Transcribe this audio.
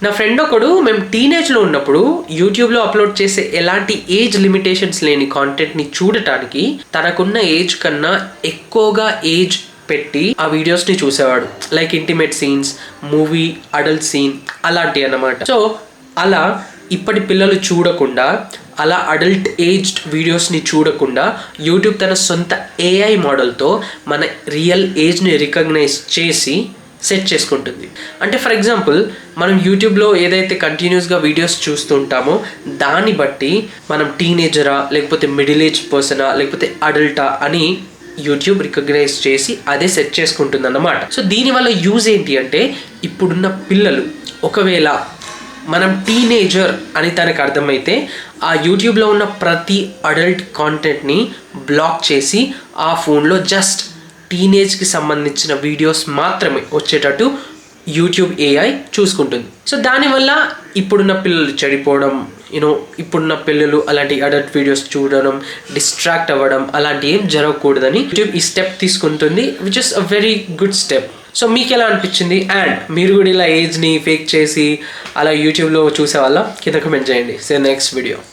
నా ఫ్రెండ్ ఒకడు మేము టీనేజ్లో ఉన్నప్పుడు యూట్యూబ్లో అప్లోడ్ చేసే ఎలాంటి ఏజ్ లిమిటేషన్స్ లేని కాంటెంట్ని చూడటానికి తనకున్న ఏజ్ కన్నా ఎక్కువగా ఏజ్ పెట్టి ఆ వీడియోస్ని చూసేవాడు. Like intimate scenes, movie, adult scene అలాంటివి అన్నమాట. సో అలా ఇప్పటి పిల్లలు చూడకుండా, అలా అడల్ట్ ఏజ్డ్ వీడియోస్ని చూడకుండా యూట్యూబ్ తన సొంత AI మోడల్తో మన రియల్ ఏజ్ని రికగ్నైజ్ చేసి సెట్ చేసుకుంటుంది. అంటే ఫర్ ఎగ్జాంపుల్ మనం యూట్యూబ్లో ఏదైతే కంటిన్యూస్గా వీడియోస్ చూస్తుంటామో దాన్ని బట్టి మనం టీనేజరా, లేకపోతే మిడిల్ ఏజ్ పర్సనా, లేకపోతే అడల్టా అని యూట్యూబ్ రికగ్నైజ్ చేసి అదే సెట్ చేసుకుంటుంది అన్నమాట. సో దీనివల్ల యూజ్ ఏంటి అంటే, ఇప్పుడున్న పిల్లలు ఒకవేళ మనం టీనేజర్ అని తనకు అర్థమైతే ఆ యూట్యూబ్లో ఉన్న ప్రతి అడల్ట్ కాంటెంట్ని బ్లాక్ చేసి ఆ ఫోన్లో జస్ట్ టీనేజ్కి సంబంధించిన వీడియోస్ మాత్రమే వచ్చేటట్టు యూట్యూబ్ AI చూసుకుంటుంది. సో దానివల్ల ఇప్పుడున్న పిల్లలు చెడిపోవడం, ఇప్పుడున్న పిల్లలు అలాంటి అడల్ట్ వీడియోస్ చూడడం, డిస్ట్రాక్ట్ అవ్వడం అలాంటి ఏం జరగకూడదని యూట్యూబ్ ఈ స్టెప్ తీసుకుంటుంది, which is a very good step. So మీకు ఎలా అనిపించింది? అండ్ మీరు కూడా ఇలా ఏజ్ని ఫేక్ చేసి అలా యూట్యూబ్లో చూసే వాళ్ళ కింద కమెంట్ చేయండి. సే నెక్స్ట్ వీడియో.